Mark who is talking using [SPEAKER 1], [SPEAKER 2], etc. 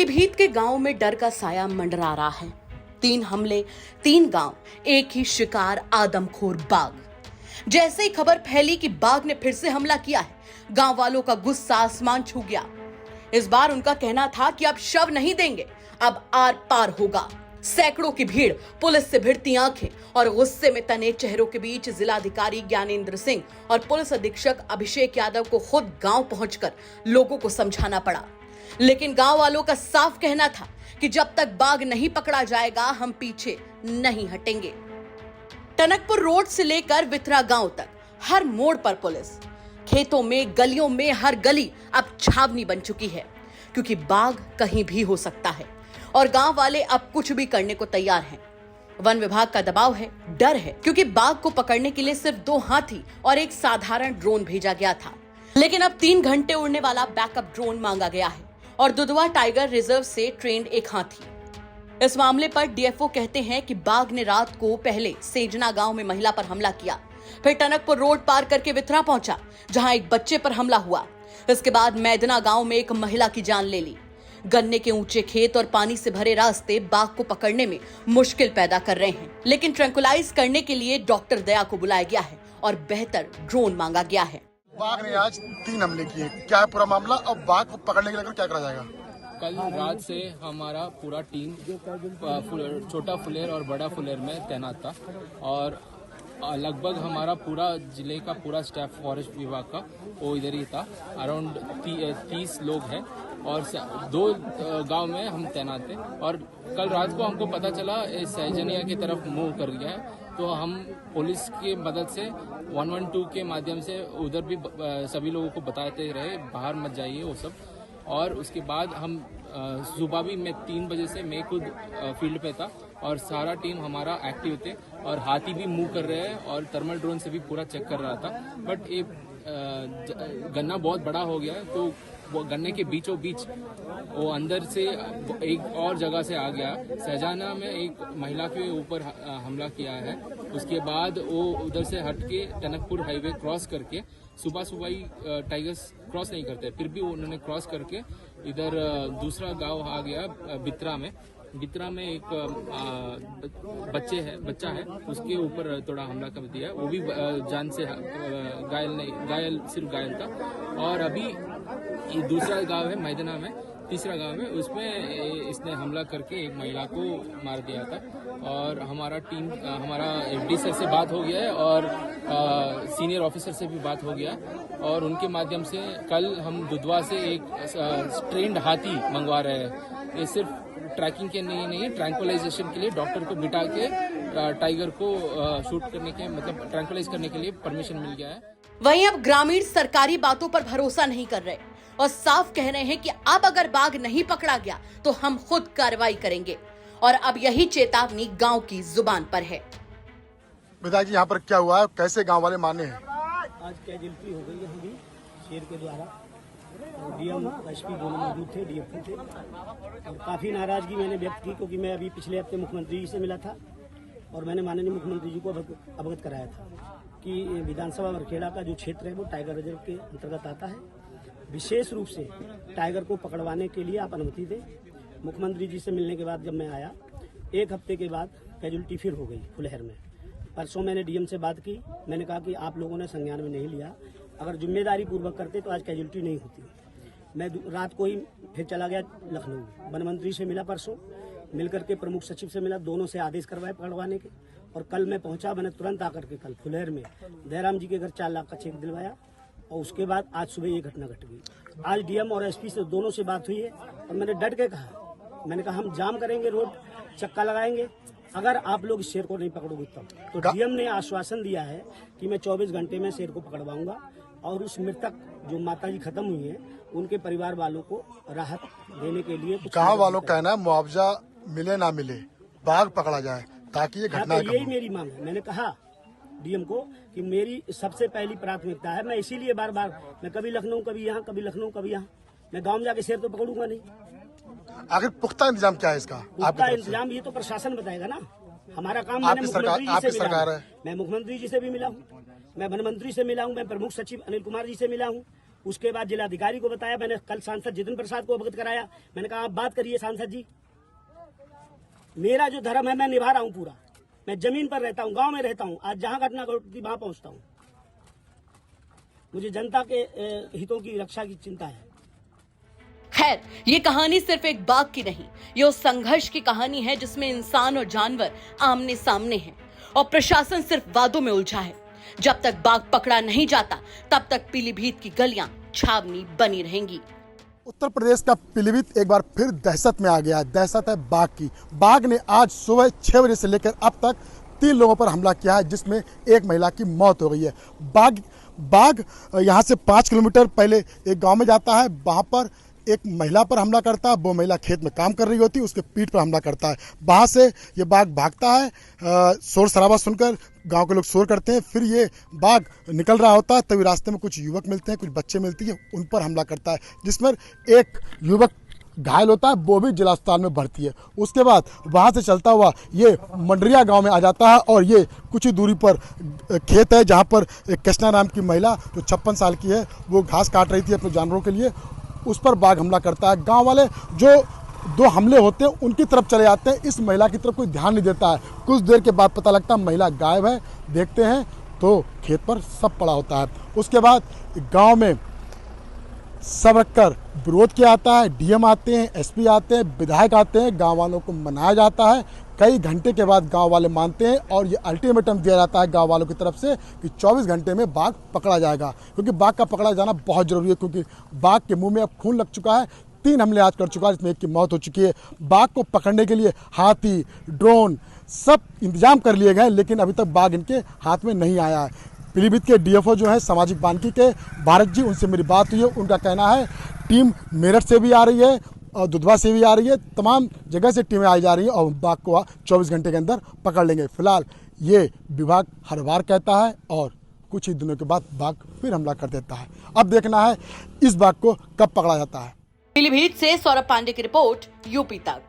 [SPEAKER 1] पीलीभीत के गांव में डर का साया मंडरा रहा है। 3 हमले, 3 गांव, एक ही शिकार आदमखोर बाघ। जैसे ही खबर फैली कि बाघ ने फिर से हमला किया है, गांव वालों का गुस्सा आसमान छू गया। इस बार उनका कहना था कि अब शव नहीं देंगे, अब आर पार होगा। सैकड़ों की भीड़, पुलिस से भिड़ती आंखें और गुस्से में तने चेहरों के बीच जिलाधिकारी ज्ञानेंद्र सिंह और पुलिस अधीक्षक अभिषेक यादव को खुद गांव पहुंचकर लोगों को समझाना पड़ा। लेकिन गांव वालों का साफ कहना था कि जब तक बाघ नहीं पकड़ा जाएगा, हम पीछे नहीं हटेंगे। टनकपुर रोड से लेकर विथरा गांव तक हर मोड़ पर पुलिस, खेतों में, गलियों में, हर गली अब छावनी बन चुकी है, क्योंकि बाघ कहीं भी हो सकता है और गांव वाले अब कुछ भी करने को तैयार हैं। वन विभाग का दबाव है, डर है, क्योंकि बाघ को पकड़ने के लिए सिर्फ 2 हाथी और एक साधारण ड्रोन भेजा गया था। लेकिन अब 3 घंटे उड़ने वाला बैकअप ड्रोन मांगा गया है और दुधवा टाइगर रिजर्व से ट्रेंड एक हाथी। इस मामले पर डीएफओ कहते हैं कि बाघ ने रात को पहले सेजना गांव में महिला पर हमला किया, फिर टनकपुर रोड पार करके विथरा पहुंचा, जहां एक बच्चे पर हमला हुआ। इसके बाद मैदना गांव में एक महिला की जान ले ली। गन्ने के ऊंचे खेत और पानी से भरे रास्ते बाघ को पकड़ने में मुश्किल पैदा कर रहे हैं, लेकिन ट्रैंकुलाइज करने के लिए डॉक्टर दया को बुलाया गया है और बेहतर ड्रोन मांगा गया है।
[SPEAKER 2] बाघ ने आज 3 हमले किए, क्या है पूरा मामला? अब बाघ को पकड़ने के लिए क्या करा जाएगा?
[SPEAKER 3] कल रात से हमारा पूरा टीम छोटा फुलेर और बड़ा फुलेर में तैनात था और लगभग हमारा पूरा जिले का पूरा स्टाफ फॉरेस्ट विभाग का वो इधर ही था। अराउंड 30 लोग हैं और 2 गांव में हम तैनात थे। और कल रात को हमको पता चला सहजनिया की तरफ मूव कर गया है, तो हम पुलिस की मदद से 112 के माध्यम से उधर भी सभी लोगों को बताते रहे बाहर मत जाइए वो सब। और उसके बाद हम सुबह भी मैं 3 बजे से मैं खुद फील्ड पे था और सारा टीम हमारा एक्टिव थे और हाथी भी मूव कर रहे हैं और थर्मल ड्रोन से भी पूरा चेक कर रहा था। बट ये गन्ना बहुत बड़ा हो गया है, तो वो गन्ने के बीचों बीच वो अंदर से एक और जगह से आ गया। सहजाना में एक महिला के ऊपर हमला किया है। उसके बाद वो उधर से हट के टनकपुर हाईवे क्रॉस करके, सुबह सुबह ही टाइगर्स क्रॉस नहीं करते, फिर भी उन्होंने क्रॉस करके इधर दूसरा गांव आ गया बित्रा में एक बच्चा है, उसके ऊपर थोड़ा हमला कर दिया। वो भी जान से घायल सिर्फ घायल था। और अभी दूसरा गांव है मैदना में, तीसरा गांव है, उसमें इसने हमला करके एक महिला को मार दिया था। और हमारा एफडी सर से बात हो गया है और सीनियर ऑफिसर से भी बात हो गया और उनके माध्यम से कल हम दुधवा से एक ट्रेंड हाथी मंगवा रहे हैं। ये सिर्फ ट्रैकिंग के लिए नहीं है, ट्रैंकुलाइजेशन के लिए डॉक्टर को बिठा के टाइगर को शूट करने के मतलब ट्रैंकुलाइज करने के लिए परमिशन मिल गया है।
[SPEAKER 1] वहीं अब ग्रामीण सरकारी बातों पर भरोसा नहीं कर रहे और साफ कह रहे हैं कि अब अगर बाघ नहीं पकड़ा गया तो हम खुद कार्रवाई करेंगे। और अब यही चेतावनी गांव की जुबान पर है।
[SPEAKER 2] विधायक जी, यहाँ पर क्या हुआ है, कैसे गांव वाले माने हैं?
[SPEAKER 4] आज कैजुअल्टी हो गई है हमें शेर के द्वारा। डीएम एसपी दोनों मौजूद थे, डीएफओ थे और काफ़ी नाराजगी मैंने व्यक्त की, क्योंकि मैं अभी पिछले हफ्ते मुख्यमंत्री जी से मिला था और मैंने माननीय मुख्यमंत्री जी को अवगत कराया था कि विधानसभा वरखेड़ा का जो क्षेत्र है वो टाइगर रिजर्व के अंतर्गत आता है। विशेष रूप से टाइगर को पकड़वाने के लिए आप अनुमति दें। मुख्यमंत्री जी से मिलने के बाद जब मैं आया, 1 हफ्ते के बाद कैजुअल्टी फिर हो गई फुलहर में। परसों मैंने डीएम से बात की, मैंने कहा कि आप लोगों ने संज्ञान में नहीं लिया, अगर जिम्मेदारी पूर्वक करते तो आज कैजुअल्टी नहीं होती। मैं रात को ही फिर चला गया लखनऊ, वन मंत्री से मिला परसों, मिलकर के प्रमुख सचिव से मिला, दोनों से आदेश करवाए पकड़वाने के। और कल मैं पहुंचा, मैंने तुरंत आकर के कल फुलहर में दयाराम जी के घर 4 लाख का चेक दिलवाया और उसके बाद आज सुबह ये घटना घट गई। आज डीएम और एसपी से दोनों से बात हुई है और मैंने डट के कहा, मैंने कहा हम जाम करेंगे, रोड चक्का लगाएंगे, अगर आप लोग इस शेर को नहीं पकड़ोगे तब। तो डीएम ने आश्वासन दिया है कि मैं 24 घंटे में शेर को पकड़वाऊंगा और उस मृतक जो माताजी खत्म हुई है उनके परिवार वालों को राहत देने के लिए
[SPEAKER 2] गाँव वालों का कहना है मुआवजा मिले ना मिले, बाघ पकड़ा जाए ताकि ये घटना
[SPEAKER 4] तो यही मेरी मांग है। मैंने कहा डीएम को कि मेरी सबसे पहली प्राथमिकता है, मैं इसीलिए बार बार मैं कभी लखनऊ कभी यहाँ, कभी लखनऊ कभी यहाँ, मैं गाँव में जाके शेर तो पकड़ूंगा नहीं।
[SPEAKER 2] आखिर पुख्ता इंतजाम क्या है इसका?
[SPEAKER 4] पुख्ता इंतजाम ये तो प्रशासन बताएगा ना, हमारा काम।
[SPEAKER 2] आपकी सरकार है,
[SPEAKER 4] मैं मुख्यमंत्री जी से भी मिला हूँ, मैं वन मंत्री से मिला हूँ, मैं प्रमुख सचिव अनिल कुमार जी से मिला हूँ उसके बाद जिलाधिकारी को बताया, मैंने कल सांसद जितिन प्रसाद को अवगत कराया। मैंने कहा आप बात करिए सांसद जी, मेरा जो धर्म है मैं निभा रहा हूँ पूरा। मैं जमीन पर रहता हूँ, गांव में रहता हूँ, आज जहां घटना घटती वहां पहुंचता हूँ। मुझे जनता के हितों की रक्षा की चिंता है।
[SPEAKER 1] खैर, ये कहानी सिर्फ एक बाघ की नहीं, ये उस संघर्ष की कहानी है जिसमें इंसान और जानवर आमने सामने हैं और प्रशासन सिर्फ वादों में उलझा है। जब तक बाघ पकड़ा नहीं जाता, तब तक पीलीभीत की गलियां छावनी बनी रहेंगी।
[SPEAKER 2] उत्तर प्रदेश का पीलीभीत एक बार फिर दहशत में आ गया है। दहशत है बाघ की। बाघ ने आज सुबह 6 बजे से लेकर अब तक 3 लोगों पर हमला किया है, जिसमें एक महिला की मौत हो गई है। बाघ यहाँ से 5 किलोमीटर पहले एक गांव में जाता है, वहाँ पर एक महिला पर हमला करता है। वो महिला खेत में काम कर रही होती है, उसके पीठ पर हमला करता है। वहाँ से ये बाघ भागता है, शोर शराबा सुनकर गांव के लोग शोर करते हैं। फिर ये बाघ निकल रहा होता है, तभी रास्ते में कुछ युवक मिलते हैं, कुछ बच्चे मिलती है, उन पर हमला करता है, जिसमें एक युवक घायल होता है, वो भी जिला अस्पताल में भर्ती है। उसके बाद वहाँ से चलता हुआ ये मंडरिया गांव में आ जाता है और ये कुछ ही दूरी पर खेत है, जहाँ पर एक कृष्णा नाम की महिला जो 56 साल की है, वो घास काट रही थी अपने जानवरों के लिए, उस पर बाघ हमला करता है। गांव वाले जो 2 हमले होते हैं उनकी तरफ चले जाते हैं, इस महिला की तरफ कोई ध्यान नहीं देता है। कुछ देर के बाद पता लगता है महिला गायब है। देखते हैं तो खेत पर सब पड़ा होता है। उसके बाद गांव में सब रखकर विरोध किया जाता है। डीएम आते हैं, एसपी आते हैं, विधायक आते हैं, गांव वालों को मनाया जाता है। कई घंटे के बाद गांव वाले मानते हैं और ये अल्टीमेटम दिया जाता है गांव वालों की तरफ से कि 24 घंटे में बाघ पकड़ा जाएगा, क्योंकि बाघ का पकड़ा जाना बहुत जरूरी है, क्योंकि बाघ के मुंह में अब खून लग चुका है। 3 हमले आज कर चुका है, जिसमें एक की मौत हो चुकी है। बाघ को पकड़ने के लिए हाथी, ड्रोन सब इंतजाम कर लिए गए, लेकिन अभी तक बाघ इनके हाथ में नहीं आया है। पीलीभीत के डीएफओ जो है सामाजिक बानिकी के भारत जी, उनसे मेरी बात हुई है। उनका कहना है टीम मेरठ से भी आ रही है और दुधवा से भी आ रही है, तमाम जगह से टीमें आई जा रही हैं और बाघ को 24 घंटे के अंदर पकड़ लेंगे। फिलहाल ये विभाग हर बार कहता है और कुछ ही दिनों के बाद बाघ फिर हमला कर देता है। अब देखना है इस बाघ को कब पकड़ा जाता है।
[SPEAKER 1] पीलीभीत से सौरभ पांडे की रिपोर्ट, यूपी तक।